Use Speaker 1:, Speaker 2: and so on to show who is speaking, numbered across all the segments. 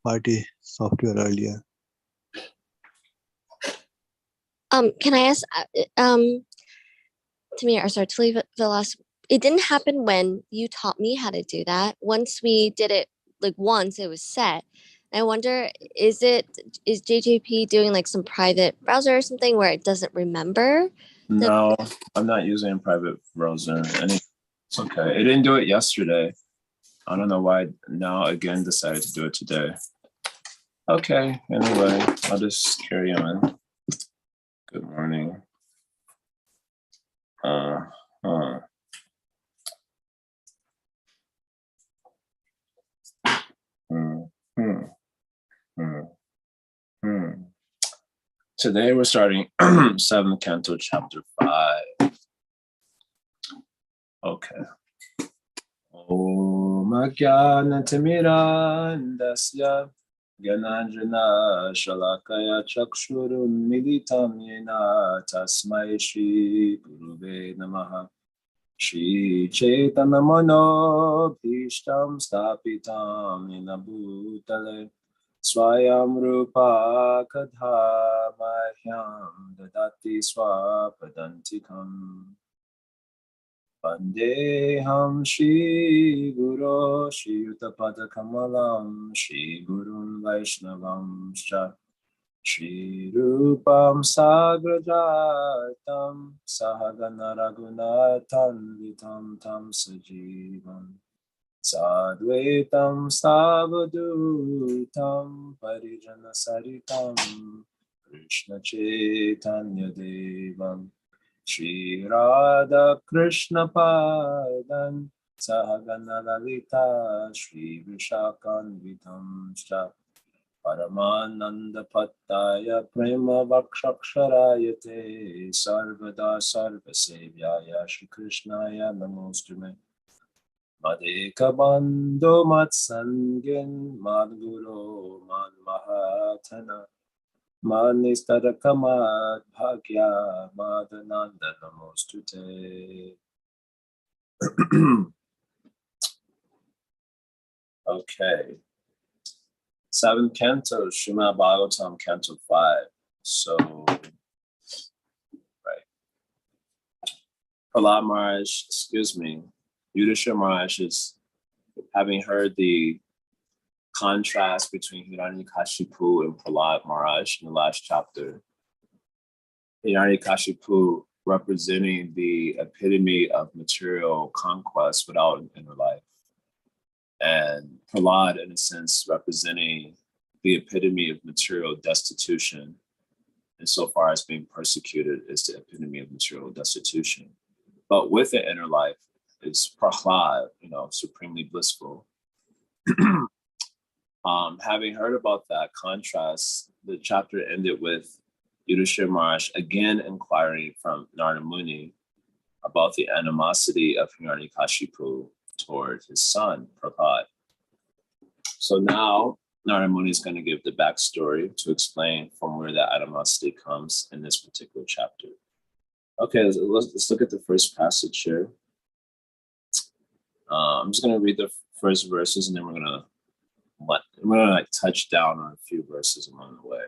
Speaker 1: party software earlier.
Speaker 2: Can I ask, Tamir, or sorry, Vilas, it didn't happen when you taught me how to do that. Once we did it, like once it was set. I wonder, is JJP doing like some private browser or something where it doesn't remember?
Speaker 3: No, I'm not using a private browser. It's okay. It didn't do it yesterday. I don't know why now again decided to do it today. Okay, anyway, I'll just carry on. Good morning. Today we're starting 7th Canto, Chapter 5. Okay. Om Ajnanatirmirandasya Gyananjana Shalakaya Chakshurum Militam Yena Tasmai Shri Guruve Namaha Shri Chaitanya Mano Bhishtam Stapitam Yena Bhutale Swayam Rupa Kadha Mahyam Dadati Swapadantikam Vandeham Shri Guru Shri Yuttapada Kamalam Shri Gurun Vaishnavam Shri Rupam Sagrajatam Sahagana Raghunathan Vitam Tam Sajivam Sadvaitam Savadutam Parijana Saritam Krishna Chaitanya Devam Shri Radha Krishna Padan Sahagana Lalita Shri Vishakan Vitam Paramananda Pattaya Prema Vakshaksharayate Sarvada Sarvasevyaya Shri Krishnaya Namostume Madheka Bandho Matsangin Madguru Man Mahatana Manistadakamat Bhagya Madananda Namostute. Okay. 7th Canto, Srimad Bhagavatam, Canto 5. So, right. Prahlad Maharaj, Yudhishthira Maharaj is having heard the contrast between Hiranyakashipu and Prahlad Maharaj in the last chapter. Hiranyakashipu representing the epitome of material conquest without an inner life. And Prahlad, in a sense, representing the epitome of material destitution, insofar as being persecuted is the epitome of material destitution. But with an inner life is Prahlad, supremely blissful. Having heard about that contrast, the chapter ended with Yudhishthira Maharaj again inquiring from Narada Muni about the animosity of Hiranyakashipu toward his son, Prahlad. So now Narada Muni is going to give the backstory to explain from where that animosity comes in this particular chapter. Okay, let's look at the first passage here. I'm just going to read the first verses, and then we're going to touch down on a few verses along the way.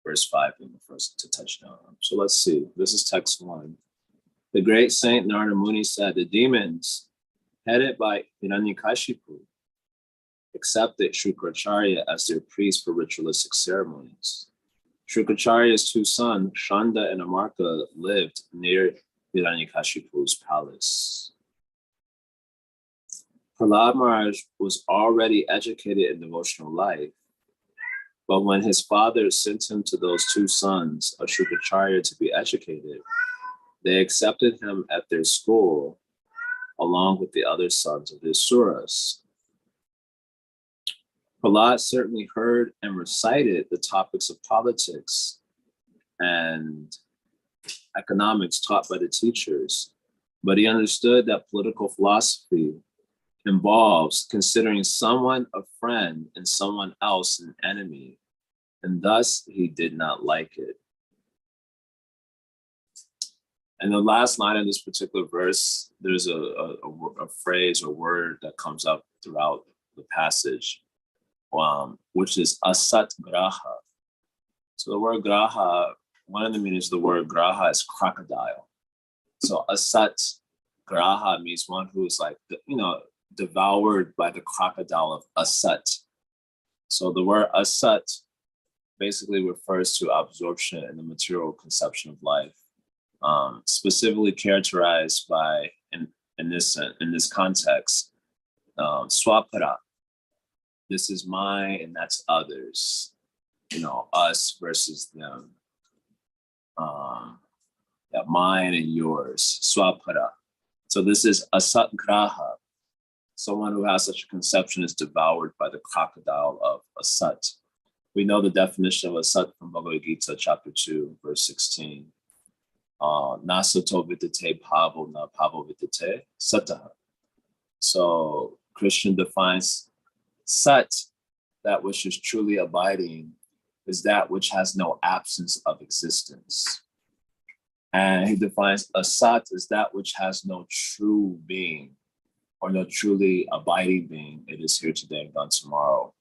Speaker 3: Verse 5 being the first to touch down on. So let's see. This is text 1. The great saint Narada Muni said, the demons, headed by Hiranyakashipu, accepted Shukracharya as their priest for ritualistic ceremonies. Shukracharya's 2 sons, Shanda and Amarka, lived near Hiranyakashipu's palace. Prahlad Maharaj was already educated in devotional life, but when his father sent him to those 2 sons of Shukracharya to be educated, they accepted him at their school along with the other sons of the Asuras. Prahlad certainly heard and recited the topics of politics and economics taught by the teachers, but he understood that political philosophy involves considering someone a friend and someone else an enemy, and thus he did not like it. And the last line of this particular verse, there's a phrase or word that comes up throughout the passage. which is asat graha. So the word graha, one of the meanings of the word graha is crocodile. So asat graha means one who is like, devoured by the crocodile of asat. So the word asat basically refers to absorption in the material conception of life, specifically characterized by, in this context, swapara. This is mine and that's others. Us versus them. Mine and yours. Swapara. So this is asat graha. Someone who has such a conception is devoured by the crocodile of asat. We know the definition of asat from Bhagavad Gita, chapter 2, verse 16. Nasato vitate pavo na pavo vitate sataha. So Krishna defines sat, that which is truly abiding, is that which has no absence of existence. And he defines asat as that which has no true being, or no truly abiding being. It is here today and gone tomorrow.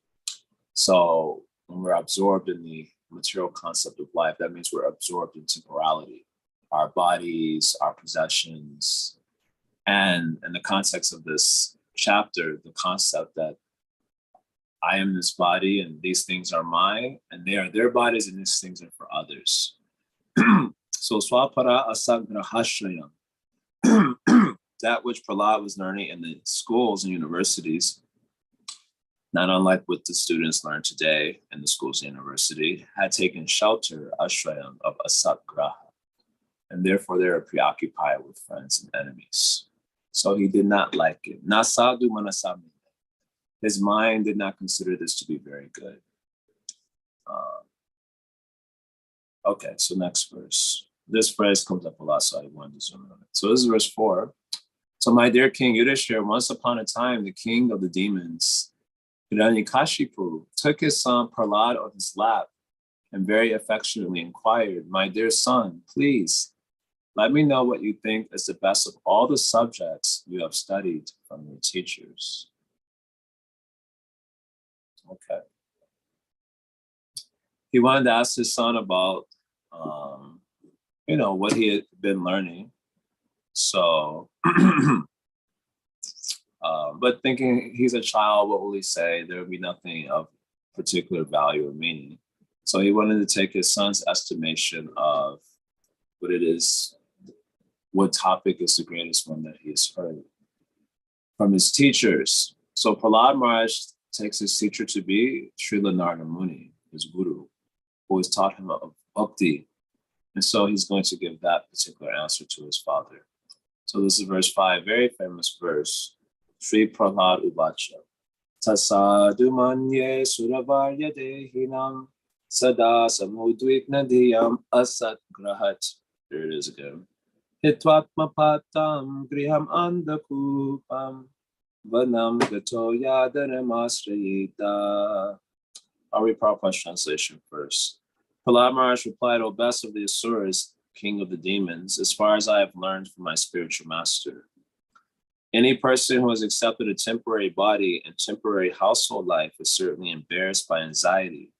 Speaker 3: So when we're absorbed in the material concept of life, that means we're absorbed in temporality, our bodies, our possessions. And in the context of this chapter, the concept that I am this body and these things are mine, and they are their bodies and these things are for others. So swapara asagrahashrayam, that which Prahlad was learning in the schools and universities, not unlike what the students learn today in the schools and university, had taken shelter, ashrayam, of asatgraha, and therefore they are preoccupied with friends and enemies. So he did not like it. Nasadu manasami. His mind did not consider this to be very good. Okay, so next verse. This phrase comes up a lot, so I wanted to zoom in on it. So this is verse 4. So my dear King Yudhishthira, once upon a time, the king of the demons, Hiranyakashipu, took his son Prahlad on his lap and very affectionately inquired, my dear son, please, let me know what you think is the best of all the subjects you have studied from your teachers. Okay. He wanted to ask his son about, what he had been learning. So, but thinking he's a child, what will he say? There would be nothing of particular value or meaning. So he wanted to take his son's estimation of what topic is the greatest one that he has heard from his teachers. So Prahlad Maharaj takes his teacher to be Srila Narada Muni, his guru, who has taught him of bhakti. And so he's going to give that particular answer to his father. So this is verse 5, very famous verse. Sri Prahlad Uvacha. Tasadu manye suravarya dehinam sada samudvikna diyam asat grahat. There it is again. Hitvatma patam griham andakupam vanam gato yadanam asrayita. I'll read Prabhupada's translation first. Prahlad Maharaj replied, O best of the Asuras, king of the demons, as far as I have learned from my spiritual master, any person who has accepted a temporary body and temporary household life is certainly embarrassed by anxiety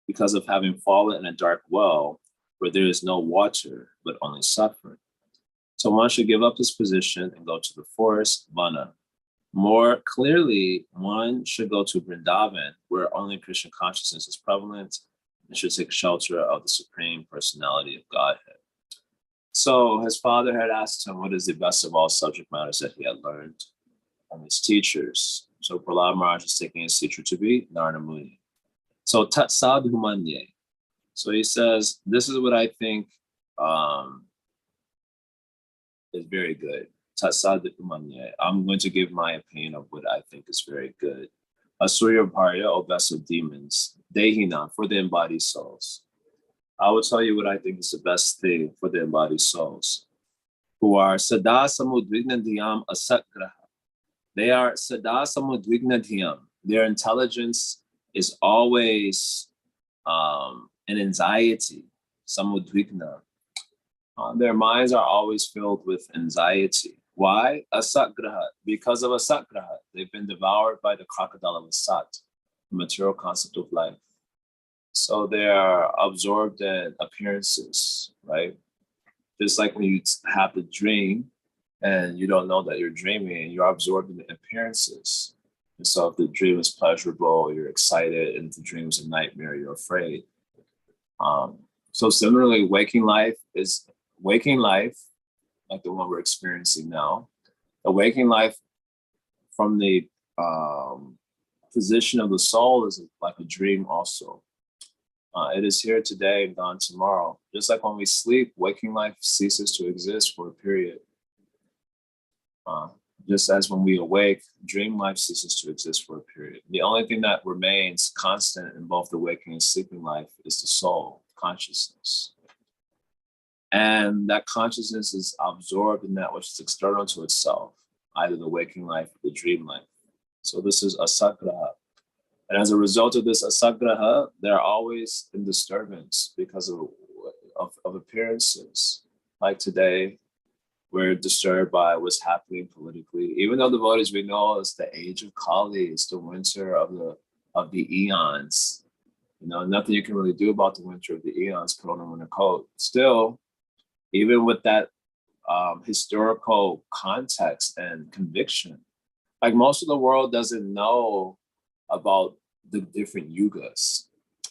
Speaker 3: because of having fallen in a dark well where there is no water, but only suffering. So one should give up this position and go to the forest, Vana. More clearly, one should go to Vrindavan, where only Krishna consciousness is prevalent, and should take shelter of the Supreme Personality of Godhead. So his father had asked him what is the best of all subject matters that he had learned from his teachers. So Prahlad Maharaj is taking his teacher to be Narada Muni. So Tat Sadhu Manye. So he says, this is what I think is very good. Tat Sadhu Manye. I'm going to give my opinion of what I think is very good. Asurya Bharya, O best of demons, Dehina, for the embodied souls. I will tell you what I think is the best thing for the embodied souls, who are Sada Samudvignadhyam Asatgraha. They are Sada Samudvignadhyam. Their intelligence is always an anxiety, Samudvigna. Their minds are always filled with anxiety. Why? Asatgraha. Because of Asatgraha. They've been devoured by the crocodile of Asat. the material concept of life. So they are absorbed in appearances, right? Just like when you have the dream and you don't know that you're dreaming, you're absorbed in the appearances. And so if the dream is pleasurable, you're excited, and if the dream is a nightmare, you're afraid. So similarly, waking life, like the one we're experiencing now. A waking life from the position of the soul is like a dream also. It is here today and gone tomorrow. Just like when we sleep, waking life ceases to exist for a period. Just as when we awake, dream life ceases to exist for a period. The only thing that remains constant in both the waking and sleeping life is the soul, consciousness. And that consciousness is absorbed in that which is external to itself, either the waking life or the dream life. So this is asagraha. And as a result of this asagraha, they're always in disturbance because of appearances. Like today, we're disturbed by what's happening politically. Even though devotees, we know it's the age of Kali, it's the winter of the eons. You know, nothing you can really do about the winter of the eons, put on a winter coat. Still, even with that historical context and conviction, like most of the world doesn't know about the different yugas,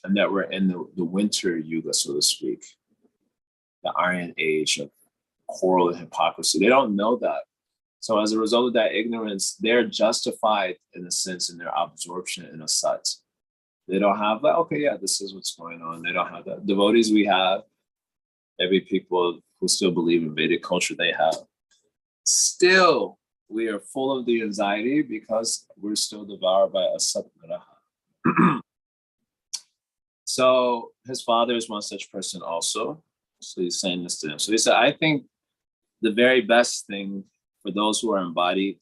Speaker 3: and that we're in the winter yuga, so to speak, the Iron Age of quarrel and hypocrisy. They don't know that. So as a result of that ignorance, they're justified in a sense in their absorption in a sat. They don't have like, okay, yeah, this is what's going on. They don't have that. Devotees we have, every people who still believe in Vedic culture, they have. Still, we are full of the anxiety because we're still devoured by a satgraha. So his father is one such person also. So he's saying this to him. So he said, I think the very best thing for those who are embodied,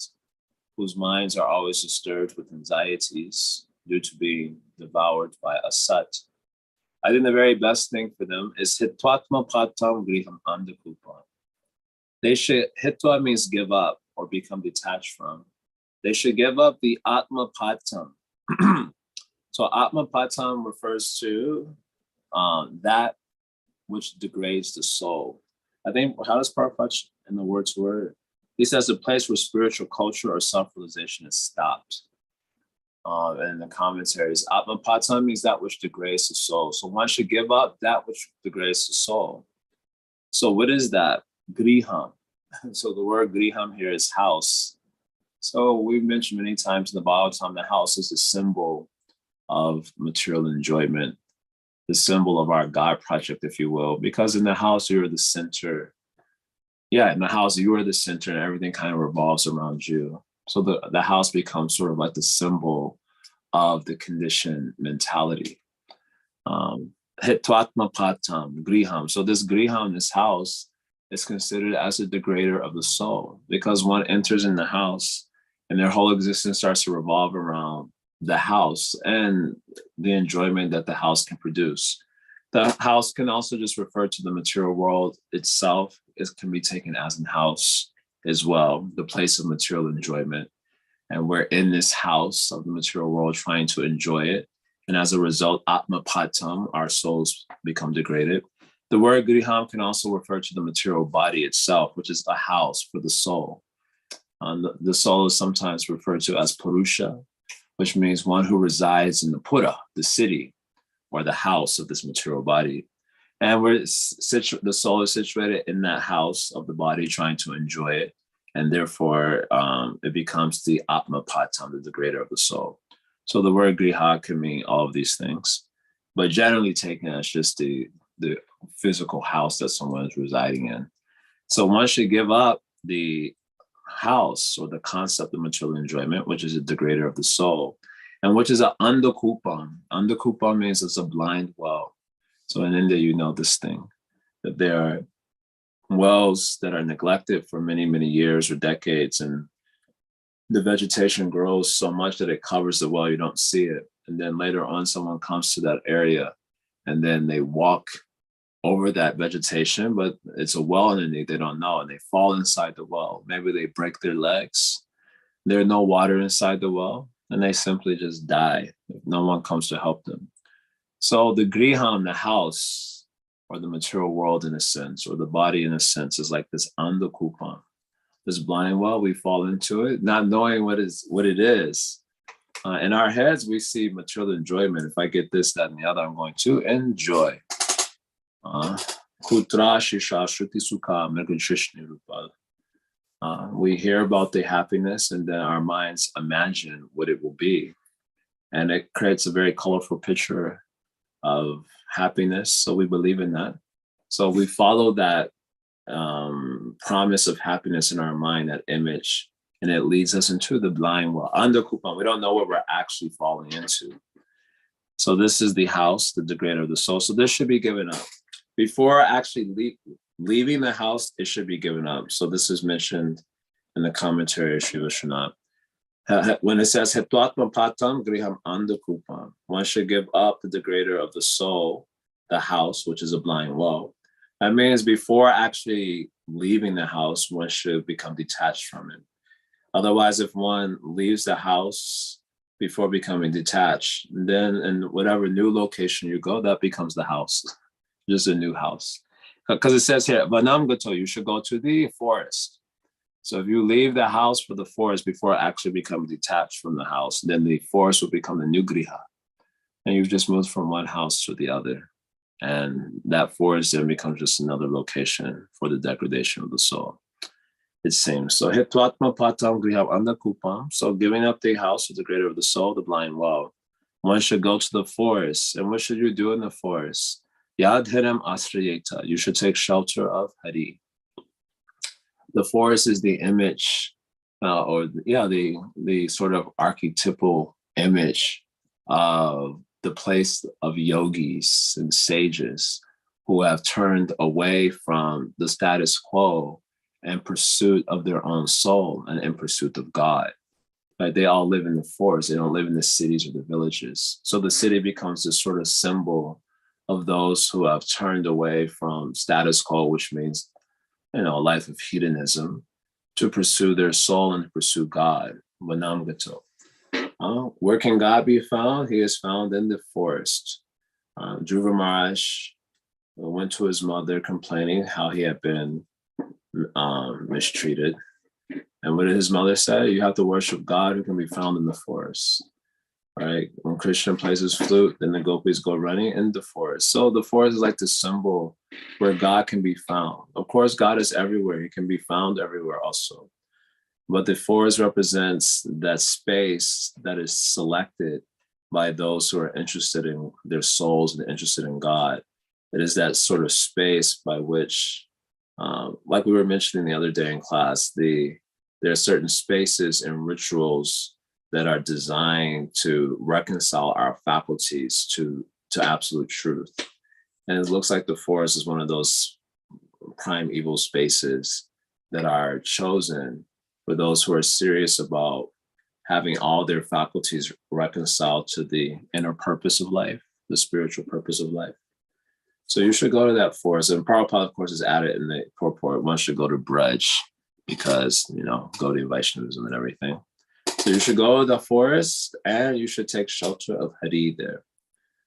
Speaker 3: whose minds are always disturbed with anxieties due to being devoured by a sat, I think the very best thing for them is hitvatma patam griham andakupa. They should, hitva means give up or become detached from. They should give up the atma patam. So atma patam refers to that which degrades the soul. I think, how does Prabhupada in the word? He says a place where spiritual culture or self-realization is stopped. And in the commentaries, atma patam means that which degrades the soul. So one should give up that which degrades the soul. So what is that? Griham. So the word griham here is house. So we've mentioned many times in the Bhagavatam, the house is a symbol of material enjoyment, the symbol of our God project, if you will, because in the house, you're the center. Yeah, in the house, you are the center and everything kind of revolves around you. So the house becomes sort of like the symbol of the conditioned mentality. Hitvatma patam, griham. So this griham, this house, is considered as a degrader of the soul because one enters in the house and their whole existence starts to revolve around the house and the enjoyment that the house can produce. The house can also just refer to the material world itself. It can be taken as an house as well, the place of material enjoyment. And we're in this house of the material world trying to enjoy it. And as a result, atma patam, our souls become degraded. The word griham can also refer to the material body itself, which is a house for the soul. The soul is sometimes referred to as purusha, which means one who resides in the pura, the city, or the house of this material body. And the soul is situated in that house of the body, trying to enjoy it. And therefore, it becomes the atma patam, the degrader of the soul. So the word griha can mean all of these things, but generally taken as just the physical house that someone is residing in. So one should give up the house or the concept of material enjoyment, which is a degrader of the soul, and which is an andakupam. Andakupam means it's a blind well. So in India, you know this thing, that there are wells that are neglected for many, many years or decades, and the vegetation grows so much that it covers the well, you don't see it. And then later on, someone comes to that area and then they walk over that vegetation, but it's a well underneath, they don't know, and they fall inside the well. Maybe they break their legs. There's no water inside the well. and they simply just die if no one comes to help them. So the griham, the house, or the material world in a sense, or the body in a sense, is like this andakupam, this blind well. We fall into it, not knowing what it is. In our heads, we see material enjoyment. If I get this, that, and the other, I'm going to enjoy. We hear about the happiness, and then our minds imagine what it will be. And it creates a very colorful picture of happiness. So we believe in that. So we follow that promise of happiness in our mind, that image, and it leads us into the blind well. Under Kupan, we don't know what we're actually falling into. So this is the house, the degrader of the soul. So this should be given up. Before actually leaving the house, it should be given up. So this is mentioned in the commentary of Shiva Shanat. When it says Hetwatma Patam Griham Andakupam, one should give up the degrader of the soul, the house, which is a blind well. That means before actually leaving the house, one should become detached from it. Otherwise, if one leaves the house before becoming detached, then in whatever new location you go, that becomes the house, just a new house. Because it says here, Vanam Gato, you should go to the forest. So if you leave the house for the forest before actually becoming detached from the house, then the forest will become the new griha. And you've just moved from one house to the other. And that forest then becomes just another location for the degradation of the soul, it seems. So Hitwatma Patam Griha Andakupam. So giving up the house of the greater of the soul, the blind well, one should go to the forest. And what should you do in the forest? Yadhiram Asrayeta. You should take shelter of Hari. The forest is the image, the sort of archetypal image of the place of yogis and sages who have turned away from the status quo in pursuit of their own soul and in pursuit of God. Right? They all live in the forest. They don't live in the cities or the villages. So the city becomes this sort of symbol of those who have turned away from status quo, which means, a life of hedonism, to pursue their soul and to pursue God. Vanamgato. Where can God be found? He is found in the forest. Dhruva Maharaj went to his mother complaining how he had been mistreated. And what did his mother say? You have to worship God who can be found in the forest. Right? When Krishna plays his flute, then the gopis go running in the forest. So the forest is like the symbol where God can be found. Of course, God is everywhere. He can be found everywhere also. But the forest represents that space that is selected by those who are interested in their souls and interested in God. It is that sort of space by which, like we were mentioning the other day in class, there are certain spaces and rituals that are designed to reconcile our faculties to absolute truth. And it looks like the forest is one of those primeval spaces that are chosen for those who are serious about having all their faculties reconciled to the inner purpose of life, the spiritual purpose of life. So you should go to that forest. And Prabhupada, of course, is added in the purport. One should go to Braj because, Gaudiya Vaishnavism and everything. So you should go to the forest and you should take shelter of Hari there,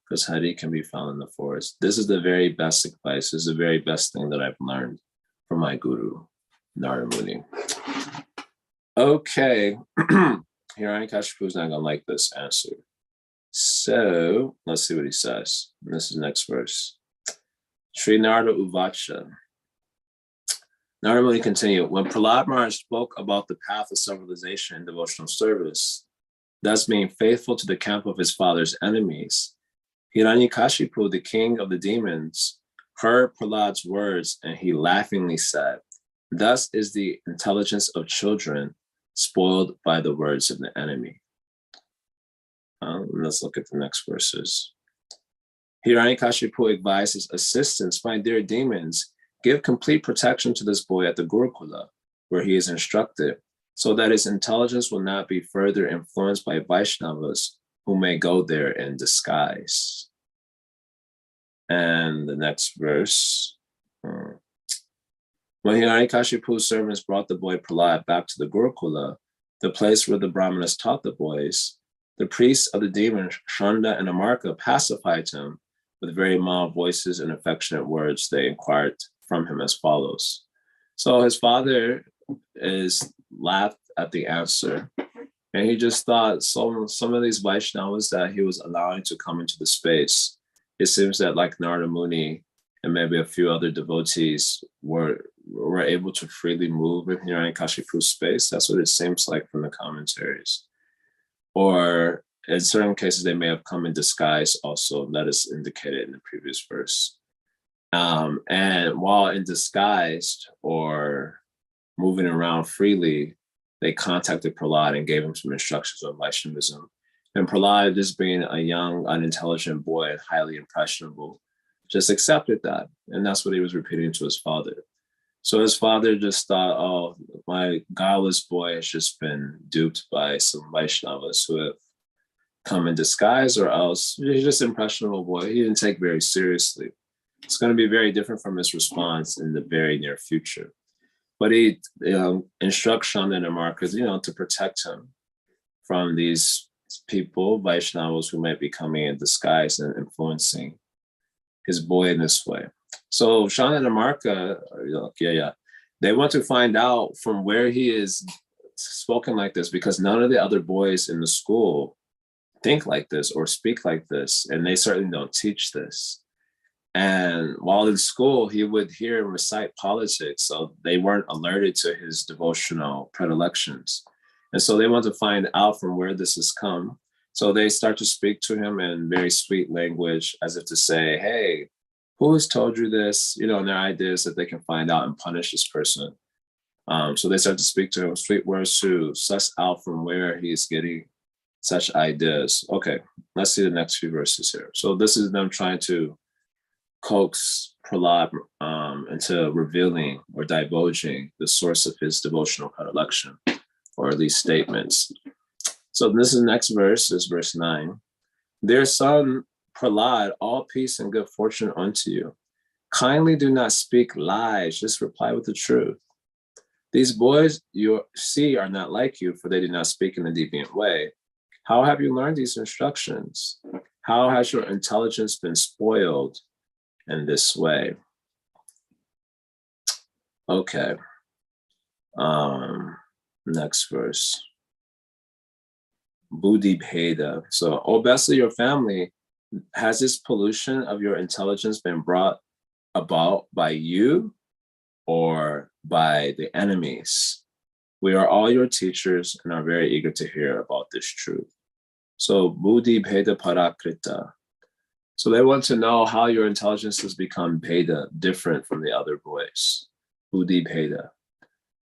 Speaker 3: because Hari can be found in the forest. This is the very best advice. This is the very best thing that I've learned from my guru, Narada Muni. Okay, Hiranyakashipu is not going to like this answer. So let's see what he says. This is the next verse. Sri Narada Uvacha. Narada Muni continued, when Prahlad Maharaj spoke about the path of civilization and devotional service, thus being faithful to the camp of his father's enemies, Hiranyakashipu, the king of the demons, heard Prahlad's words and he laughingly said, thus is the intelligence of children spoiled by the words of the enemy. Let's look at the next verses. Hiranyakashipu advises assistants, my dear demons, give complete protection to this boy at the Gurukula, where he is instructed, so that his intelligence will not be further influenced by Vaishnavas who may go there in disguise. And the next verse. When Hiranyakashipu's servants brought the boy Prahlad back to the Gurukula, the place where the Brahmanas taught the boys, The priests of the demons, Shanda and Amarka, pacified him with very mild voices and affectionate words. They inquired from him as follows. So his father is laughed at the answer, and he just thought some of these Vaishnavas that he was allowing to come into the space, it seems that like Narada Muni and maybe a few other devotees were able to freely move in Hiranyakashipu space. That's what it seems like from the commentaries. Or in certain cases, they may have come in disguise also. That is indicated in the previous verse. And while in disguise or moving around freely, they contacted Prahlad and gave him some instructions on Vaishnavism. And Prahlad, just being a young, unintelligent boy and highly impressionable, just accepted that. And that's what he was repeating to his father. So his father just thought, oh, my guileless boy has just been duped by some Vaishnavas who have come in disguise, or else he's just an impressionable boy. He didn't take very seriously. It's going to be very different from his response in the very near future. But he instructs Shanda and Amarka, to protect him from these people, Vaishnavas, who might be coming in disguise and influencing his boy in this way. So Shanda and Amarka, they want to find out from where he is spoken like this, because none of the other boys in the school think like this or speak like this, and they certainly don't teach this. And while in school, he would hear and recite politics, so they weren't alerted to his devotional predilections. And so they want to find out from where this has come. So they start to speak to him in very sweet language, as if to say, hey, who has told you this? And their idea is that they can find out and punish this person. So they start to speak to him sweet words to suss out from where he's getting such ideas. Okay, let's see the next few verses here. So this is them trying to coax Prahlad into revealing or divulging the source of his devotional predilection, or at least statements. So this is the next verse, is verse 9. Dear son Prahlad, all peace and good fortune unto you. Kindly do not speak lies, just reply with the truth. These boys you see are not like you, for they do not speak in a deviant way. How have you learned these instructions? How has your intelligence been spoiled in this way? Okay. Next verse. Buddhi Bheda. So, O best of your family, has this pollution of your intelligence been brought about by you or by the enemies? We are all your teachers and are very eager to hear about this truth. So, Buddhi Bheda Parakrita. So they want to know how your intelligence has become Bheda, different from the other boys. Buddhi Bheda.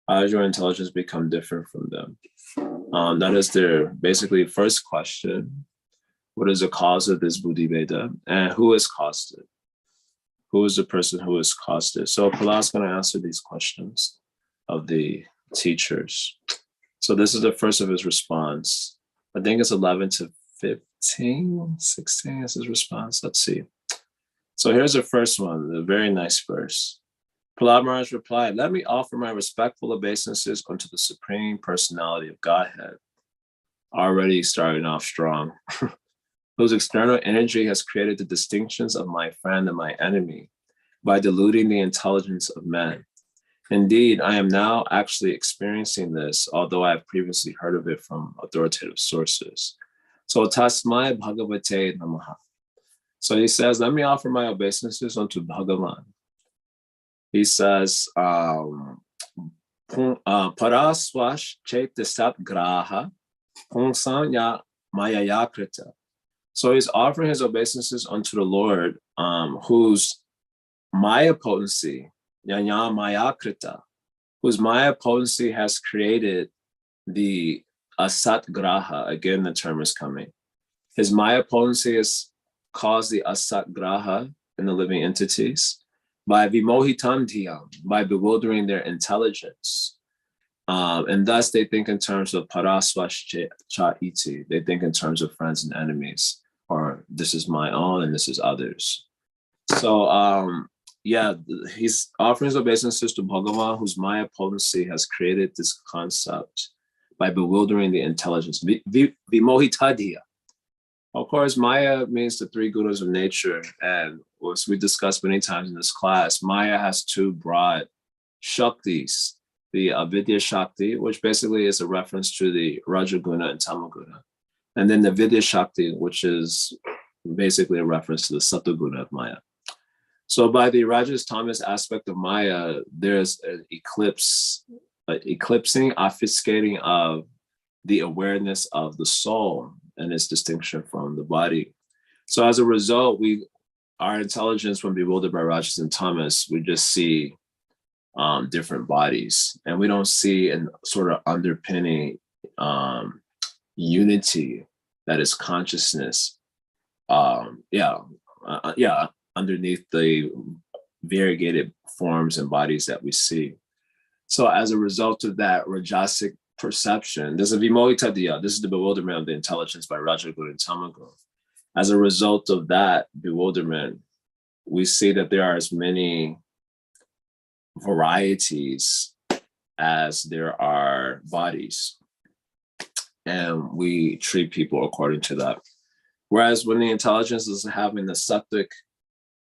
Speaker 3: How has your intelligence become different from them? That is their basically first question. What is the cause of this Buddhi Bheda? And who has caused it? Who is the person who has caused it? So Prahlad's going to answer these questions of the teachers. So this is the first of his response. I think it's 11 to 15, 16 is his response. Let's see. So here's the first one, the very nice verse. Prahlad Maharaj replied, let me offer my respectful obeisances unto the Supreme Personality of Godhead. Already starting off strong. Whose external energy has created the distinctions of my friend and my enemy by diluting the intelligence of men. Indeed, I am now actually experiencing this, although I have previously heard of it from authoritative sources. So Tasmai Bhagavate Namaha. So he says, let me offer my obeisances unto Bhagavan. He says, Paraswash Chetasat Graha Punsanya Mayayakrita. So he's offering his obeisances unto the Lord, whose Maya potency, Yanya Mayakrita, whose Maya potency has created the Asat Graha. Again, the term is coming. His Maya potency has caused the Asat Graha in the living entities by vimohitam dhyam, by bewildering their intelligence. And thus they think in terms of paraswash cha iti. They think in terms of friends and enemies, or this is my own and this is others. So he's offering his obeisances to Bhagavan, whose Maya potency has created this concept by bewildering the intelligence. Vimohitadiya. Of course, Maya means the three gunas of nature. And as we discussed many times in this class, Maya has two broad Shaktis. The Avidya Shakti, which basically is a reference to the Rajaguna and Tamaguna. And then the Vidya Shakti, which is basically a reference to the Sattva-guna of Maya. So by the Rajas Tamas aspect of Maya, there's an eclipsing, obfuscating of the awareness of the soul and its distinction from the body. So as a result, our intelligence, when bewildered by Rajas and Tamas, we just see different bodies, and we don't see an sort of underpinning unity that is consciousness. Underneath the variegated forms and bodies that we see. So as a result of that Rajasic perception, this is Vimohitadiya, this is the bewilderment of the intelligence by Rajaguna and Tamaguna. As a result of that bewilderment, we see that there are as many varieties as there are bodies. And we treat people according to that. Whereas when the intelligence is having the sattvic,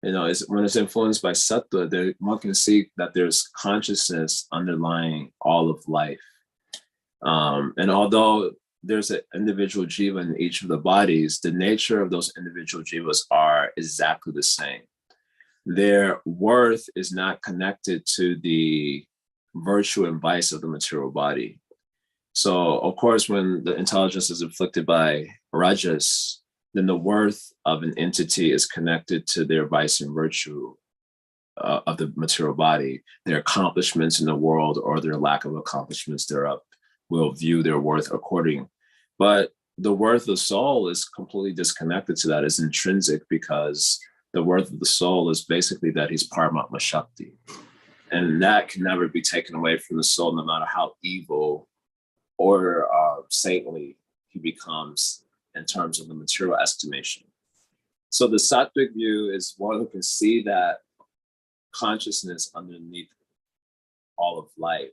Speaker 3: when it's influenced by sattva, one can see that there's consciousness underlying all of life. And although there's an individual jiva in each of the bodies, the nature of those individual jivas are exactly the same. Their worth is not connected to the virtue and vice of the material body. So, of course, when the intelligence is inflicted by rajas, then the worth of an entity is connected to their vice and virtue of the material body. Their accomplishments in the world or their lack of accomplishments thereof will view their worth according. But the worth of the soul is completely disconnected to that. It's intrinsic, because the worth of the soul is basically that he's Paramatma Shakti. And that can never be taken away from the soul, no matter how evil or saintly he becomes in terms of the material estimation. So the sattvic view is one who can see that consciousness underneath all of life,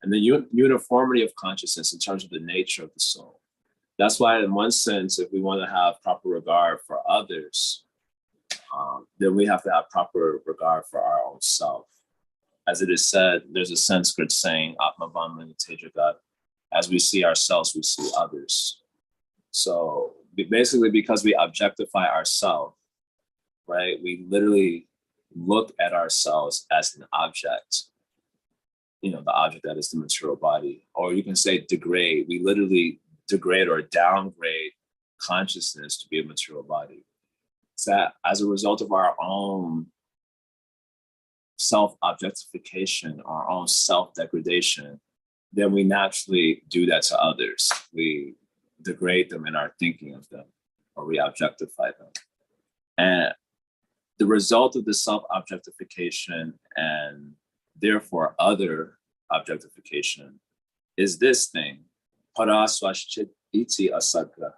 Speaker 3: and the uniformity of consciousness in terms of the nature of the soul. That's why, in one sense, if we want to have proper regard for others, then we have to have proper regard for our own self. As it is said, there's a Sanskrit saying, Atma Vamani Tejagat, as we see ourselves, we see others. So basically, because we objectify ourselves, right, we literally look at ourselves as an object, the object that is the material body. Or you can say degrade. We literally degrade or downgrade consciousness to be a material body. It's that as a result of our own self-objectification, our own self-degradation, then we naturally do that to others. We degrade them in our thinking of them, or we objectify them. And the result of the self-objectification and therefore other objectification is this thing, paraswashchit iti asagra,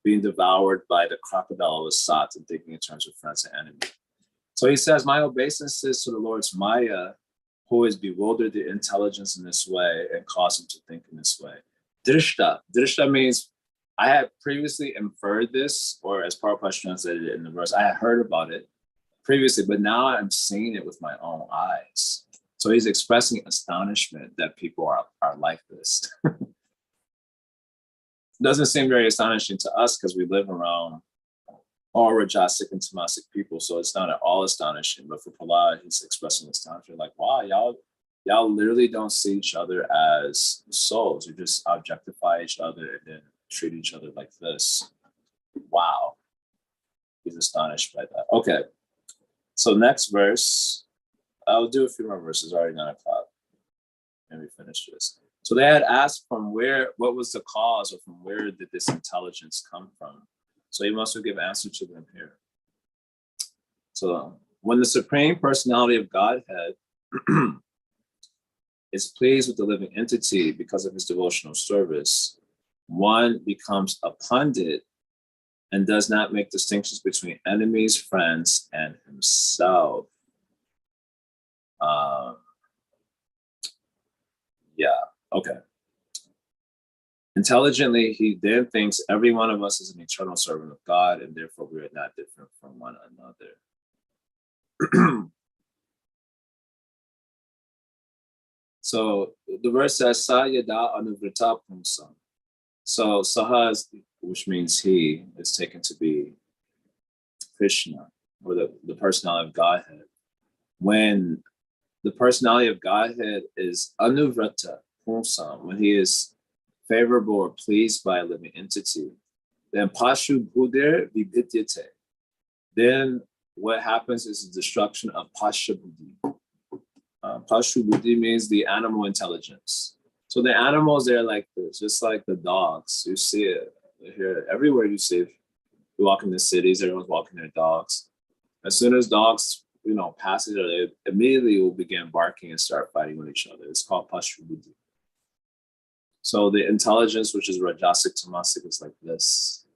Speaker 3: being devoured by the crocodile of Sat and thinking in terms of friends and enemy. So he says, my obeisances to the Lord's Maya, who has bewildered the intelligence in this way and caused him to think in this way. Drishta. Drishta means I had previously inferred this, or as Prabhupada translated it in the verse, I had heard about it previously, but now I'm seeing it with my own eyes. So he's expressing astonishment that people are like this. Doesn't seem very astonishing to us because we live around all Rajasic and Tamasic people, so it's not at all astonishing. But for Prahlad, he's expressing astonishment, like, wow, y'all literally don't see each other as souls. You just objectify each other and then treat each other like this. Wow. He's astonished by that. Okay. So next verse, I'll do a few more verses, already 9 o'clock. Maybe finish this. So they had asked what was the cause, or from where did this intelligence come from? So he must give answer to them here. So when the Supreme Personality of Godhead is pleased with the living entity because of his devotional service, one becomes a pundit and does not make distinctions between enemies, friends, and himself. Okay. Intelligently, he then thinks every one of us is an eternal servant of God, and therefore we are not different from one another. So the verse says, Sa yada anuvrita pumsam. So Saha, which means he, is taken to be Krishna, or the personality of Godhead. When the personality of Godhead is anuvrata pumsam, when he is favorable or pleased by a living entity, then pashu buddhir vibhidyate. Then what happens is the destruction of pasha buddhi. Pashu buddhi means the animal intelligence. So the animals, they're like this, just like the dogs. You see it here everywhere. You see it. You walk in the cities, everyone's walking their dogs. As soon as dogs, pass each other, they immediately will begin barking and start fighting with each other. It's called pashu buddhi. So the intelligence, which is rajasic tamasic, is like this.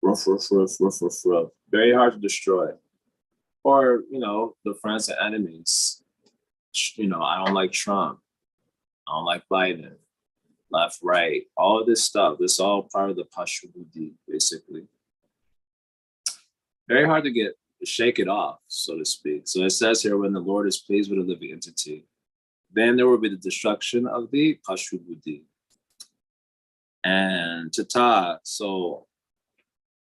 Speaker 3: Ruff, ruff, ruff, ruff, ruff, ruff. Very hard to destroy. Or, the friends and enemies. I don't like Trump. I don't like Biden. Left, right, all of this stuff. This is all part of the pashu buddhi, basically. Very hard to shake it off, so to speak. So it says here, when the Lord is pleased with a living entity, then there will be the destruction of the pashu buddhi. And tata, so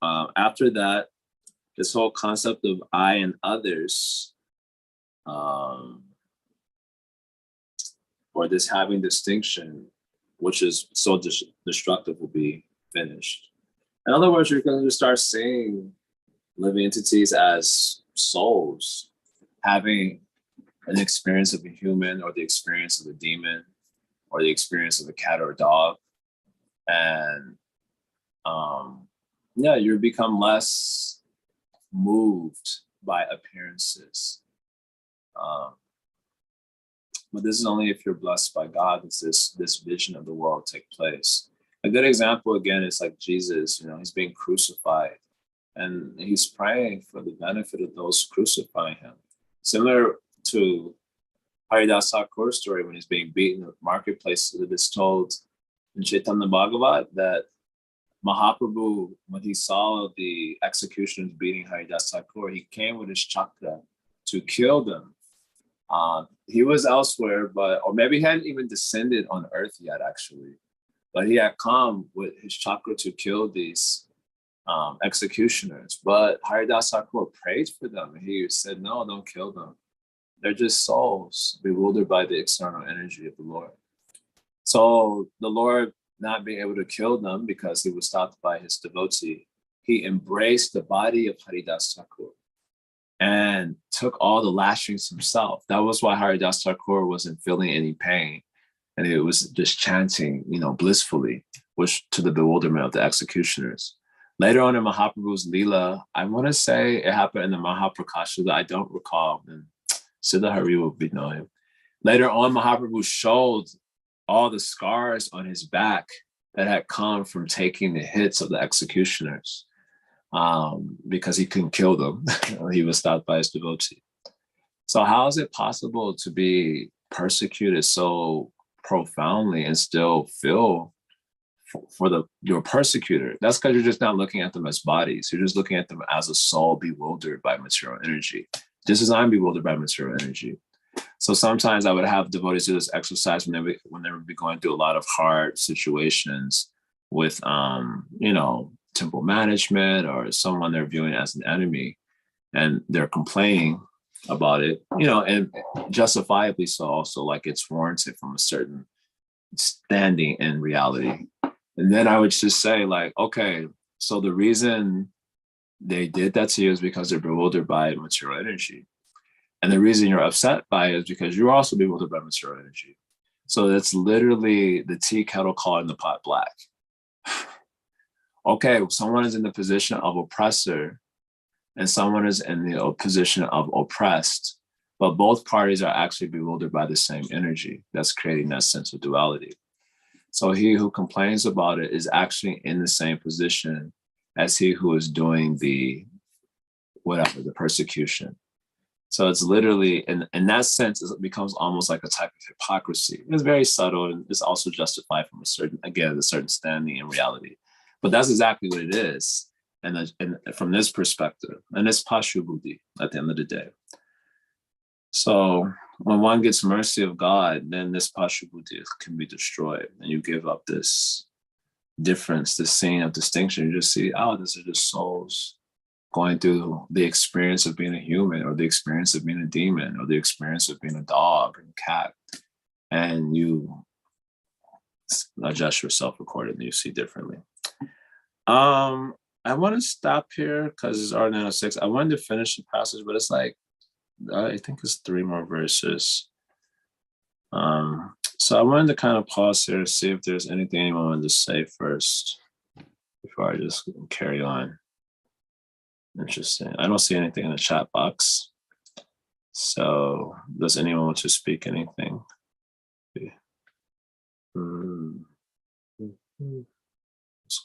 Speaker 3: after that, this whole concept of I and others, or this having distinction, which is so destructive, will be finished. In other words, you're going to start seeing living entities as souls, having an experience of a human, or the experience of a demon, or the experience of a cat or a dog. And you become less moved by appearances. But this is only if you're blessed by God does this vision of the world take place. A good example, again, is like Jesus, he's being crucified, and he's praying for the benefit of those crucifying him. Similar to Haridas Thakur's story when he's being beaten in the marketplace, it is told in Chaitanya Bhagavat that Mahaprabhu, when he saw the executioners beating Haridas Thakur, he came with his chakra to kill them. He was elsewhere, or maybe he hadn't even descended on earth yet, actually. But he had come with his chakra to kill these executioners. But Haridas Thakur prayed for them. And he said, no, don't kill them. They're just souls bewildered by the external energy of the Lord. So the Lord, not being able to kill them because he was stopped by his devotee, he embraced the body of Haridas Thakur and took all the lashings himself. That was why Haridas Thakur wasn't feeling any pain. And it was just chanting, blissfully, which to the bewilderment of the executioners. Later on in Mahaprabhu's Leela, I want to say it happened in the Mahaprakasha that I don't recall. And Siddha Hari will be knowing. Later on, Mahaprabhu showed all the scars on his back that had come from taking the hits of the executioners, because he couldn't kill them. He was stopped by his devotee. So how is it possible to be persecuted so profoundly and still feel for your persecutor? That's because you're just not looking at them as bodies. You're just looking at them as a soul bewildered by material energy, just as I'm bewildered by material energy. So sometimes I would have devotees do this exercise when they would be going through a lot of hard situations with, temple management or someone they're viewing as an enemy, and they're complaining about it, and justifiably so also, like it's warranted from a certain standing in reality. And then I would just say like, okay, so the reason they did that to you is because they're bewildered by material energy. And the reason you're upset by it is because you're also bewildered by material energy. So that's literally the tea kettle calling the pot black. Okay, someone is in the position of oppressor and someone is in the position of oppressed, but both parties are actually bewildered by the same energy that's creating that sense of duality. So he who complains about it is actually in the same position as he who is doing the persecution. So it's literally, in that sense, it becomes almost like a type of hypocrisy. It's very subtle, and it's also justified from a certain standing in reality. But that's exactly what it is. And from this perspective, and it's pashu buddhi at the end of the day. So when one gets mercy of God, then this pashu buddhi can be destroyed, and you give up this difference, this scene of distinction. You just see, oh, these are just souls going through the experience of being a human, or the experience of being a demon, or the experience of being a dog and cat, and you adjust yourself accordingly. You see differently. I want to stop here because it's already 9:06. I wanted to finish the passage, but it's like, I think it's 3 more verses. So I wanted to kind of pause here to see if there's anything anyone wanted to say first before I just carry on. Interesting. I don't see anything in the chat box. So does anyone want to speak anything? Let's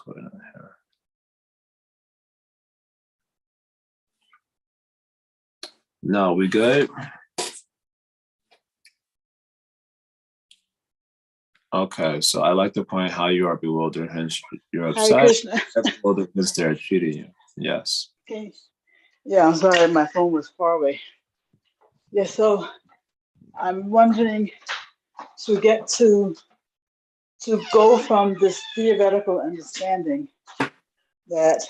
Speaker 3: go down here. No, we good? Okay, so I like the point how you are bewildered, hence you're upset. Bewildered because they're cheating you. Yes.
Speaker 4: Okay. Yeah, I'm sorry, my phone was far away. Yeah, so I'm wondering to get to go from this theoretical understanding that,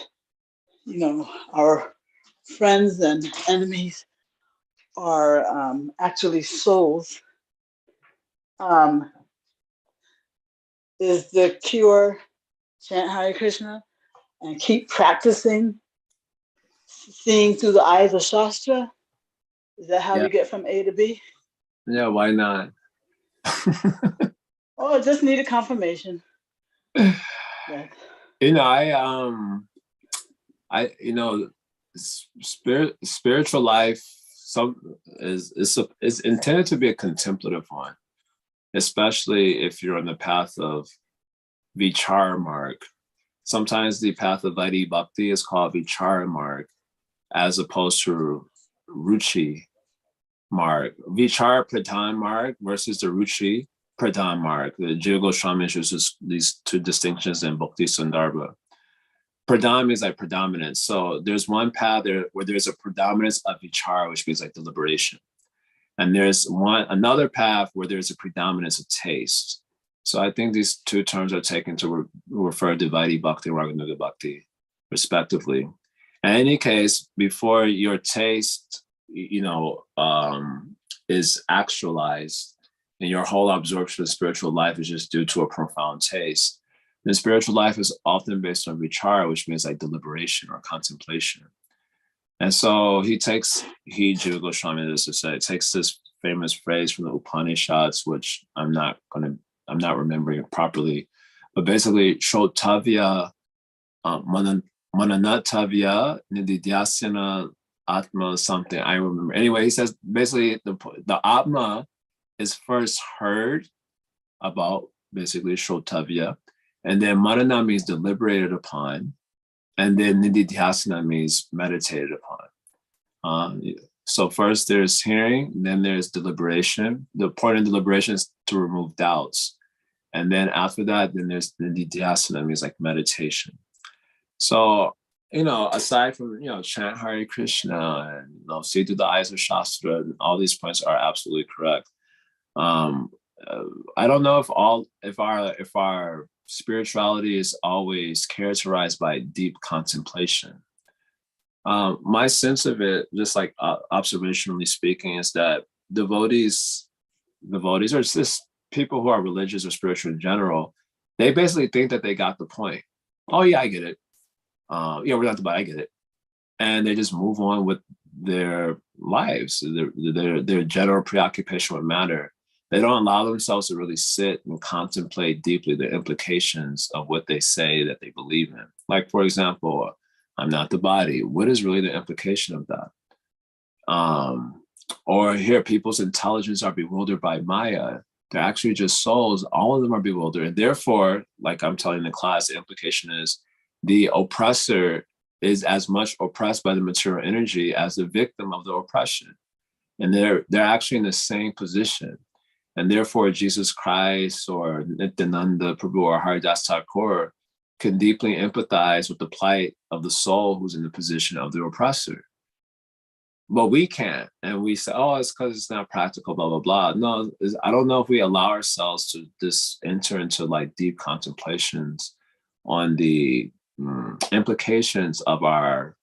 Speaker 4: our friends and enemies are actually souls. Is the cure chant Hare Krishna and keep practicing seeing through the eyes of Shastra? Is that how we get from A to B?
Speaker 3: Yeah, why not?
Speaker 4: Oh, I just need a confirmation. Yeah.
Speaker 3: Spiritual life is intended to be a contemplative one, especially if you're on the path of vichar marg. Sometimes the path of Vaidhi Bhakti is called vichar marg, as opposed to ruchi marg. Vichar pradhan marg versus the ruchi pradhan marg. The Jiva Goswami uses these 2 distinctions in Bhakti Sandarbha. Pradhan means like predominance. So there's one path there where there's a predominance of vichara, which means like deliberation. And there's another path where there's a predominance of taste. So I think these 2 terms are taken to refer to Vaidhi Bhakti and Raganuga Bhakti, respectively. In any case, before your taste, is actualized, and your whole absorption of spiritual life is just due to a profound taste, then spiritual life is often based on vichara, which means like deliberation or contemplation. And so Jiva Goswami to say, takes this famous phrase from the Upanishads, which I'm not remembering it properly, but basically, Shotavya, Mananatavya, Nididhyasana, Atma, something, I remember. Anyway, he says basically the Atma is first heard about, basically Shotavya, and then Manana means deliberated upon, and then Nididhyasana means meditated upon. So first there's hearing, then there's deliberation. The point of deliberation is to remove doubts. And then after that, then there's Nididhyasana, means like meditation. So, aside from, chant Hare Krishna and, see through the eyes of Shastra, all these points are absolutely correct. I don't know if our spirituality is always characterized by deep contemplation. My sense of it, just like observationally speaking, is that devotees or just people who are religious or spiritual in general, they basically think that they got the point. Oh yeah, I get it. We're not the body, I get it. And they just move on with their lives, their general preoccupation with matter. They don't allow themselves to really sit and contemplate deeply the implications of what they say that they believe in. Like, for example, I'm not the body. What is really the implication of that? Or here, people's intelligence are bewildered by Maya. They're actually just souls. All of them are bewildered. And therefore, like I'm telling the class, the implication is the oppressor is as much oppressed by the material energy as the victim of the oppression. And they're actually in the same position. And therefore, Jesus Christ or Nityananda Prabhu or Haridas Thakur can deeply empathize with the plight of the soul who's in the position of the oppressor. But we can't. And we say, oh, it's because it's not practical, blah, blah, blah. No, I don't know if we allow ourselves to just enter into like deep contemplations on the implications of our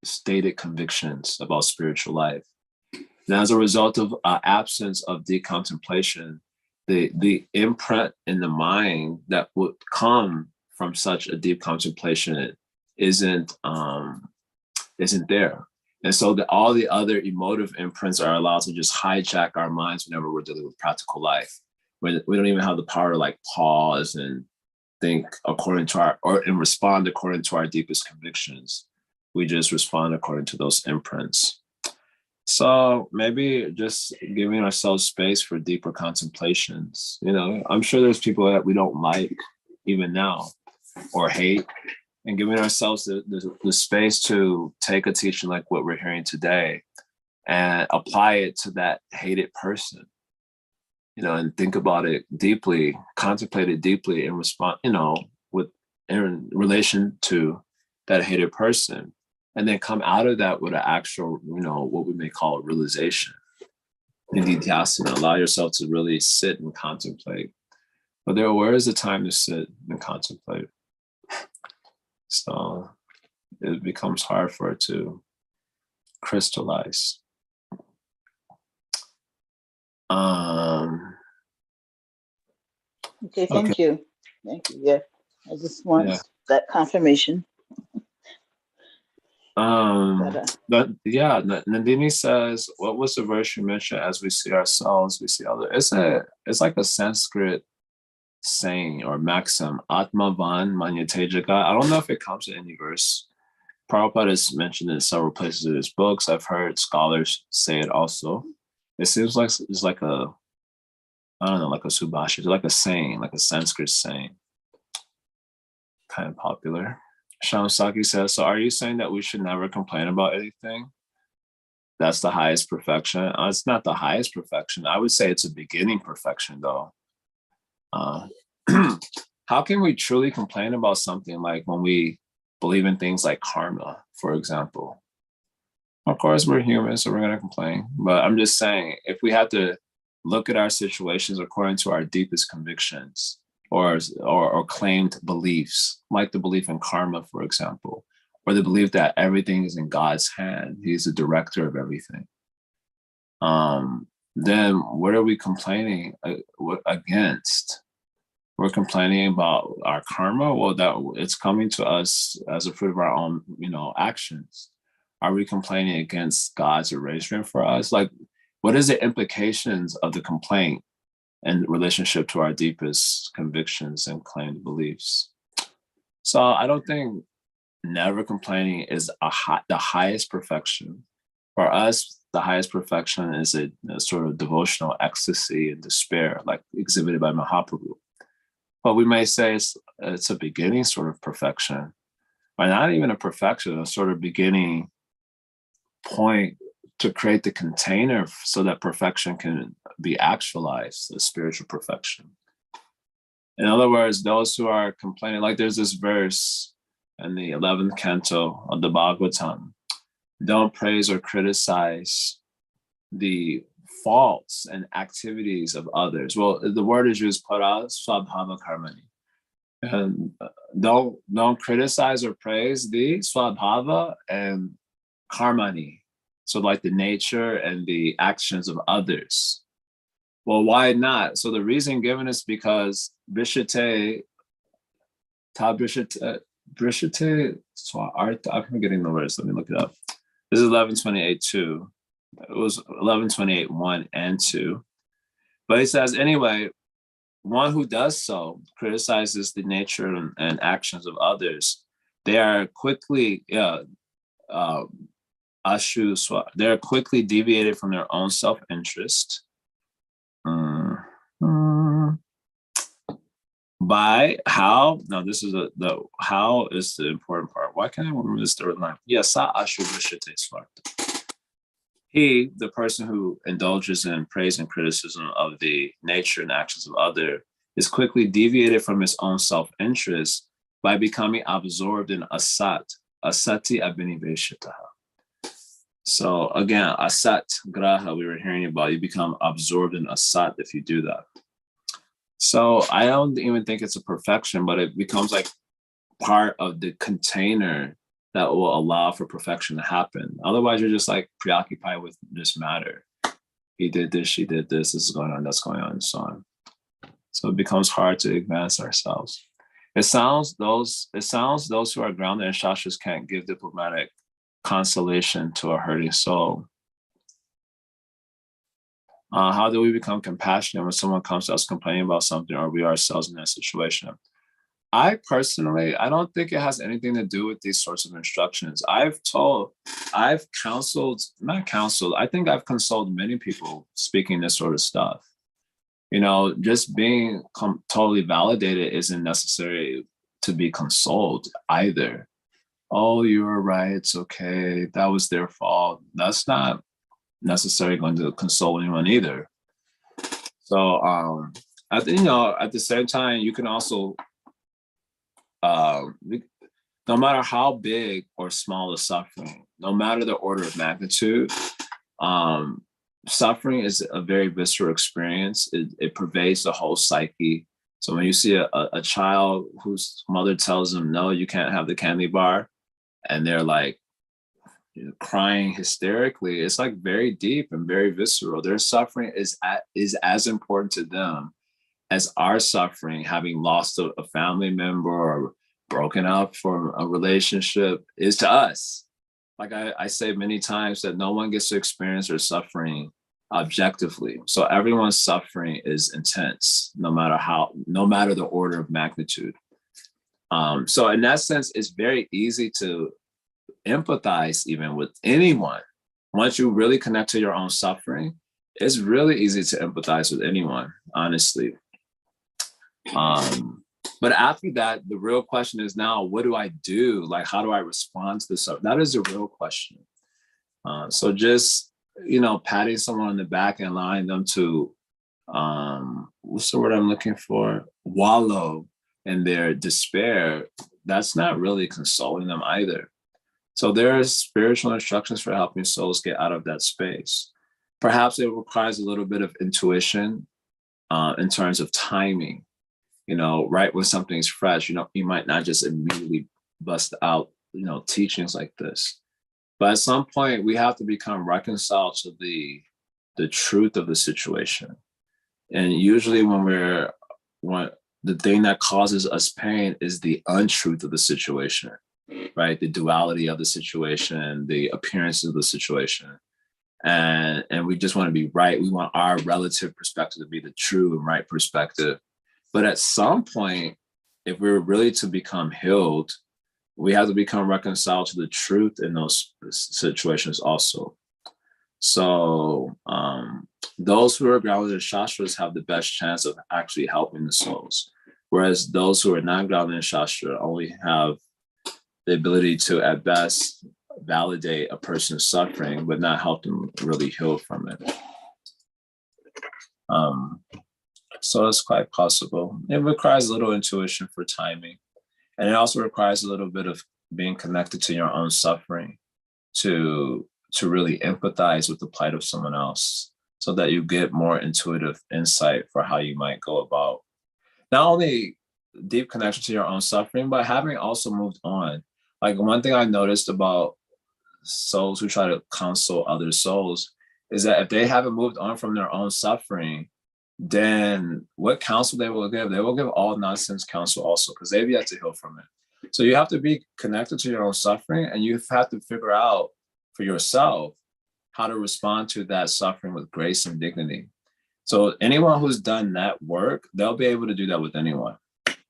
Speaker 3: stated convictions about spiritual life. And as a result of absence of deep contemplation, the imprint in the mind that would come from such a deep contemplation isn't there. And so all the other emotive imprints are allowed to just hijack our minds whenever we're dealing with practical life. We don't even have the power to like pause and think according to and respond according to our deepest convictions. We just respond according to those imprints. So maybe just giving ourselves space for deeper contemplations. You know, I'm sure there's people that we don't like even now or hate, and giving ourselves the space to take a teaching like what we're hearing today and apply it to that hated person, you know, and think about it deeply, contemplate it deeply and respond, you know, in relation to that hated person. And then come out of that with an actual, you know, what we may call a realization. Nididhyasana, allow yourself to really sit and contemplate. But where is the time to sit and contemplate? So it becomes hard for it to crystallize.
Speaker 4: Okay, thank you. Thank you. Yeah, I just want that confirmation.
Speaker 3: Nandini says, what was the verse you mentioned? As we see ourselves, we see others. It's like a Sanskrit saying or maxim, Atmavan Manyate Jagat. I don't know if it comes in any verse. Prabhupada has mentioned it in several places in his books. I've heard scholars say it also. It seems like it's like a, I don't know, like a subhashi, like a saying, like a Sanskrit saying. Kind of popular. Shamsaki says, so are you saying that we should never complain about anything? That's the highest perfection. It's not the highest perfection. I would say it's a beginning perfection, though. How can we truly complain about something like when we believe in things like karma, for example? Of course, we're human, so we're going to complain. But I'm just saying, if we have to look at our situations according to our deepest convictions, or claimed beliefs, like the belief in karma, for example, or the belief that everything is in God's hand, he's the director of everything, then what are we complaining against? We're complaining about our karma. Well, that it's coming to us as a fruit of our own, you know, actions. Are we complaining against God's arrangement for us? Like, what is the implications of the complaint in relationship to our deepest convictions and claimed beliefs? So I don't think never complaining is the highest perfection. For us, the highest perfection is a sort of devotional ecstasy and despair, like exhibited by Mahaprabhu. But we may say it's a beginning sort of perfection, or not even a perfection, a sort of beginning point to create the container so that perfection can be actualized, the spiritual perfection. In other words, those who are complaining, like there's this verse in the 11th canto of the Bhagavatam, don't praise or criticize the faults and activities of others. Well, the word is used, para swabhava karmani. And don't criticize or praise the swabhava and karmani. So like the nature and the actions of others. Well, why not? So the reason given is because brishate, I'm forgetting the words. Let me look it up. This is 1128.2. It was 1128.1 and 2. But he says, anyway, one who does so criticizes the nature and actions of others. They are quickly they're quickly deviated from their own self-interest by how. Now this is the how is the important part. Why can't I remember this third line? Yes, He, the person who indulges in praise and criticism of the nature and actions of other, is quickly deviated from his own self-interest by becoming absorbed in asat, asati abhiniveshitaha. So again, asat, graha, we were hearing about, you become absorbed in asat if you do that. So I don't even think it's a perfection, but it becomes like part of the container that will allow for perfection to happen. Otherwise, you're just like preoccupied with this matter. He did this, she did this is going on, that's going on, and so on. So it becomes hard to advance ourselves. It sounds those who are grounded in shastras can't give diplomatic consolation to a hurting soul. How do we become compassionate when someone comes to us complaining about something or we ourselves in that situation? I personally don't think it has anything to do with these sorts of instructions. I think I've consoled many people speaking this sort of stuff. You know, just being totally validated isn't necessary to be consoled either. Oh, you were right, it's okay, that was their fault. That's not necessarily going to console anyone either. So at the same time, you can also no matter how big or small the suffering, no matter the order of magnitude, suffering is a very visceral experience. It pervades the whole psyche. So when you see a child whose mother tells them, no, you can't have the candy bar, and they're like crying hysterically, it's like very deep and very visceral. Their suffering is as important to them as our suffering, having lost a family member or broken up from a relationship, is to us. Like I say many times that no one gets to experience their suffering objectively. So everyone's suffering is intense, no matter the order of magnitude. So in that sense, it's very easy to empathize even with anyone. Once you really connect to your own suffering, it's really easy to empathize with anyone, honestly. But after that, the real question is now, what do I do? Like, how do I respond to this? That is the real question. So just, patting someone on the back and allowing them to, what's the word I'm looking for? Wallow in their despair. That's not really consoling them either. So there are spiritual instructions for helping souls get out of that space. Perhaps it requires a little bit of intuition in terms of timing. Right when something's fresh, you might not just immediately bust out, teachings like this. But at some point, we have to become reconciled to the truth of the situation. And usually when the thing that causes us pain is the untruth of the situation, right? The duality of the situation, the appearance of the situation. And we just want to be right. We want our relative perspective to be the true and right perspective. But at some point, if we're really to become healed, we have to become reconciled to the truth in those situations also. So those who are grounded in shastras have the best chance of actually helping the souls, whereas those who are not grounded in shastra only have the ability to, at best, validate a person's suffering, but not help them really heal from it. So it's quite possible. It requires a little intuition for timing. And it also requires a little bit of being connected to your own suffering to really empathize with the plight of someone else so that you get more intuitive insight for how you might go about not only deep connection to your own suffering, but having also moved on. Like one thing I noticed about souls who try to counsel other souls is that if they haven't moved on from their own suffering, then what counsel they will give all nonsense counsel also, because they've yet to heal from it. So you have to be connected to your own suffering, and you have to figure out for yourself how to respond to that suffering with grace and dignity. So anyone who's done that work, they'll be able to do that with anyone.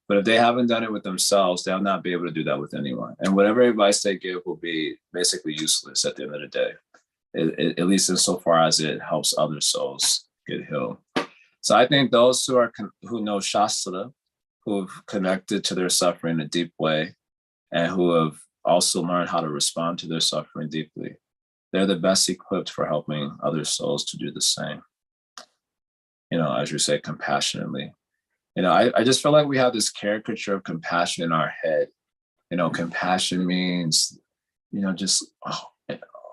Speaker 3: But if they haven't done it with themselves, they'll not be able to do that with anyone. And whatever advice they give will be basically useless at the end of the day, at least insofar as it helps other souls get healed. So I think those who know Shastra, who have connected to their suffering in a deep way, and who have also learned how to respond to their suffering deeply, they're the best equipped for helping other souls to do the same. As you say, compassionately. I just feel like we have this caricature of compassion in our head. Compassion means, just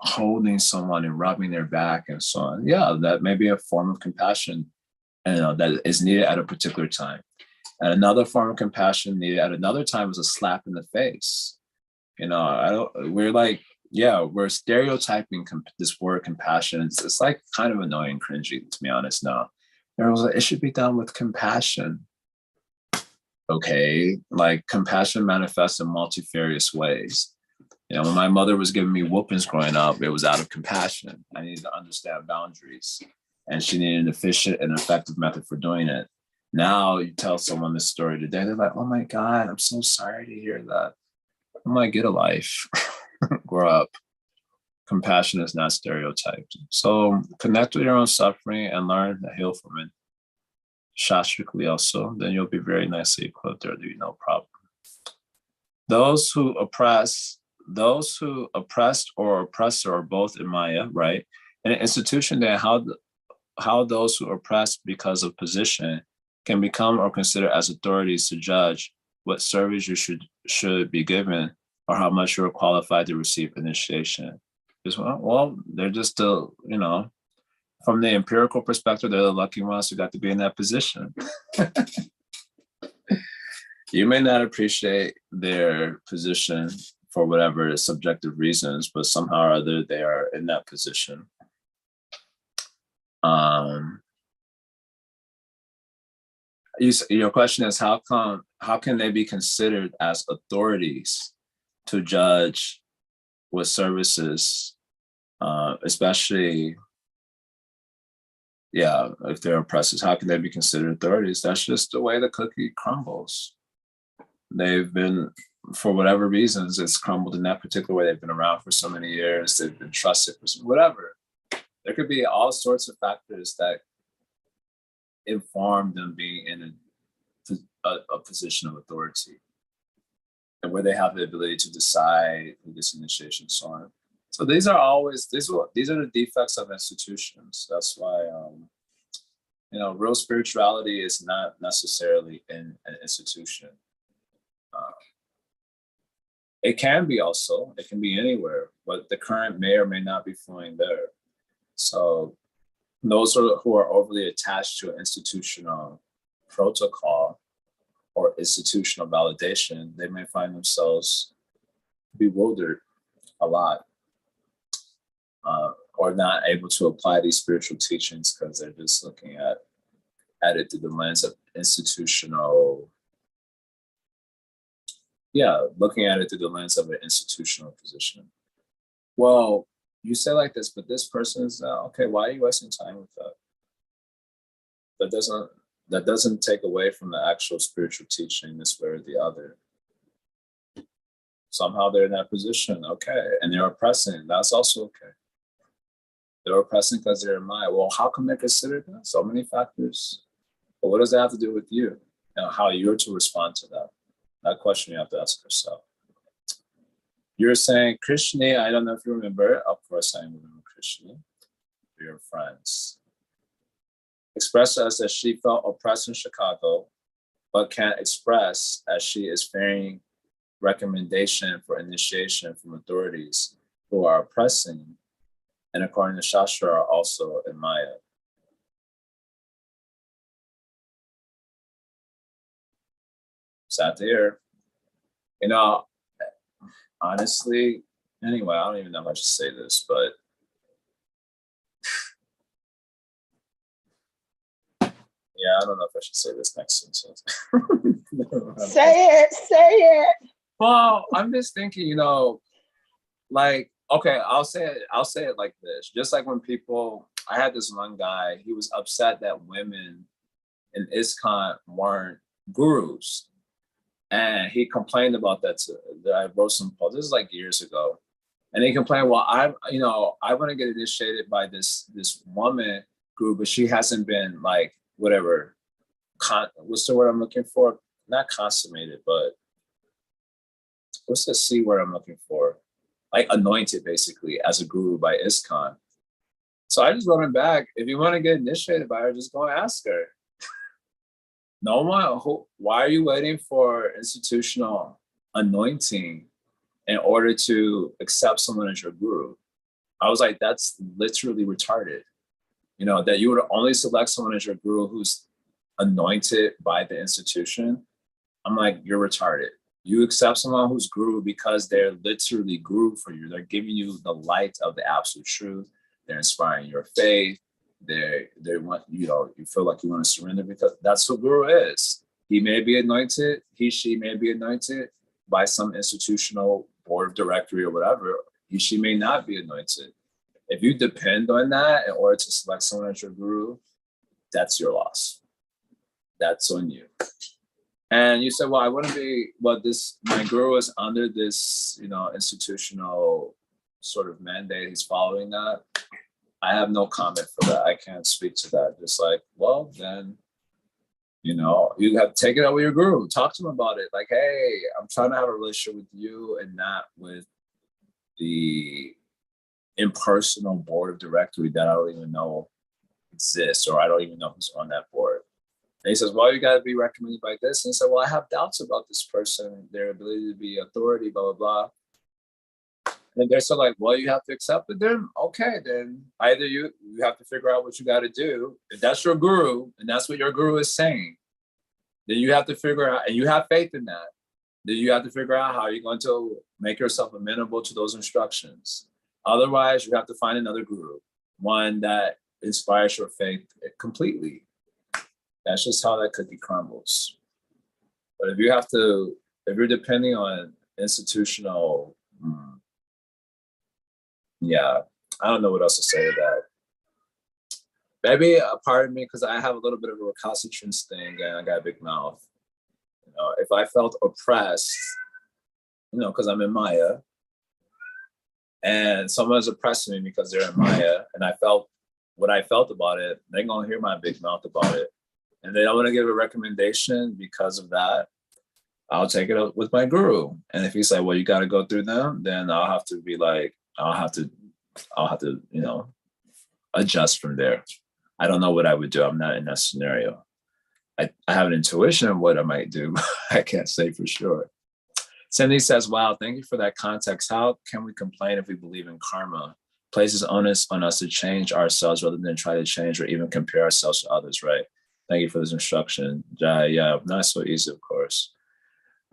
Speaker 3: holding someone and rubbing their back and so on. Yeah, that may be a form of compassion, that is needed at a particular time. And another form of compassion needed at another time is a slap in the face. We're stereotyping this word compassion. It's like kind of annoying and cringy, to be honest now. It should be done with compassion. Okay, like compassion manifests in multifarious ways. When my mother was giving me whoopings growing up, it was out of compassion. I needed to understand boundaries, and she needed an efficient and effective method for doing it. Now you tell someone this story today, they're like, "Oh my God, I'm so sorry to hear that." I'm like, get a life, grow up. Compassion is not stereotyped. So connect with your own suffering and learn to heal from it. Shastrically also, then you'll be very nicely equipped. There'll be no problem. Those who oppressed or oppressor are both in Maya, right? In an institution, then how those who oppress because of position can become or consider as authorities to judge what service you should be given or how much you are qualified to receive initiation. Well, they're just from the empirical perspective, they're the lucky ones who got to be in that position. You may not appreciate their position for whatever subjective reasons, but somehow or other they are in that position. Your question is how can they be considered as authorities to judge what services, especially if they're oppressors, how can they be considered authorities? That's just the way the cookie crumbles. They've been, for whatever reasons, it's crumbled in that particular way. They've been around for so many years. They've been trusted for whatever. There could be all sorts of factors that inform them being in a position of authority, and where they have the ability to decide who gets initiation and so on. So these are the defects of institutions. That's why real spirituality is not necessarily in an institution. It can be anywhere, but the current may or may not be flowing there. So those who are overly attached to an institutional protocol or institutional validation, they may find themselves bewildered a lot, or not able to apply these spiritual teachings because they're just looking at it through the lens of looking at it through the lens of an institutional position. Well, you say like this, but this person is okay. Why are you wasting time with that? That doesn't take away from the actual spiritual teaching this way or the other. Somehow they're in that position, okay, and they're oppressing. That's also okay. They're oppressing because they're in Maya. Well, how come they're considered that? So many factors. But what does that have to do with you? How you're to respond to that? That question you have to ask yourself. You're saying, Krishna, I don't know if you remember. Of course I remember Krishna. We're your friends. Expressed to us that she felt oppressed in Chicago, but can't express as she is fearing recommendation for initiation from authorities who are oppressing, and according to Shastra are also in Maya. Sad to hear. Honestly, anyway, I don't even know if I should say this, but yeah, I don't know if I should say this next sentence.
Speaker 4: Say it.
Speaker 3: Well, I'm just thinking, like, okay, I'll say it like this. Just like when I had this one guy, he was upset that women in ISKCON weren't gurus. And he complained about that I wrote some posts. This is like years ago. And he complained, well, I want to get initiated by this woman guru, but she hasn't been like, whatever, what's the word I'm looking for? Not consummated, but what's the C word I'm looking for? like anointed basically as a guru by ISKCON. So I just wrote him back, if you want to get initiated by her, just go and ask her. No one, why are you waiting for institutional anointing in order to accept someone as your guru? I was like, that's literally retarded. You know, that you would only select someone as your guru who's anointed by the institution. I'm like, you're retarded. You accept someone who's guru because they're literally guru for you. They're giving you the light of the absolute truth. They're inspiring your faith. They want, you know, you feel like you want to surrender because that's what guru is. He may be anointed, she may be anointed by some institutional board of directory or whatever. She may not be anointed. If you depend on that in order to select someone as your guru, that's your loss. That's on you. And you said, well, I wouldn't be, well, my guru is under this, you know, institutional sort of mandate. He's following that. I have no comment for that. I can't speak to that. Just like, well, then, you know, you have to take it up with your guru. Talk to him about it. Like, hey, I'm trying to have a relationship with you and not with the impersonal board of directory that I don't even know exists, or I don't even know who's on that board. And he says, well, you got to be recommended by this. And he said, well, I have doubts about this person, their ability to be authority, blah, blah, blah. And they're still like, well, you have to accept it then. Okay, then either you have to figure out what you got to do. If that's your guru, and that's what your guru is saying, then you have to figure out, and you have faith in that, then you have to figure out how you're going to make yourself amenable to those instructions. Otherwise, you have to find another guru, one that inspires your faith completely. That's just how that cookie crumbles. But if you're depending on institutional, yeah, I don't know what else to say to that. Maybe a part of me, because I have a little bit of a recalcitrance thing and I got a big mouth. You know, if I felt oppressed, you know, because I'm in Maya, and someone's oppressing me because they're in Maya, and I felt what I felt about it, they're gonna hear my big mouth about it. And they don't want to give a recommendation because of that, I'll take it up with my guru. And if he's like, well, you got to go through them, then I'll have to be like, I'll have to, you know, adjust from there. I don't know what I would do. I'm not in that scenario. I have an intuition of what I might do, but I can't say for sure. Cindy says, wow, thank you for that context. How can we complain if we believe in karma? Places onus on us to change ourselves rather than try to change or even compare ourselves to others, right? Thank you for this instruction. Jaya, yeah, not so easy, of course.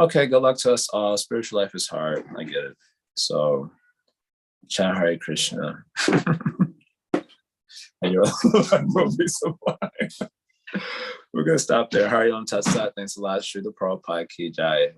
Speaker 3: Okay, good luck to us all. Spiritual life is hard. I get it. So, chant Hare Krishna. And your life will be sublime. We're going to stop there. Hare Om Tat Sat. Thanks a lot. Srila Prabhupada Ki Jai.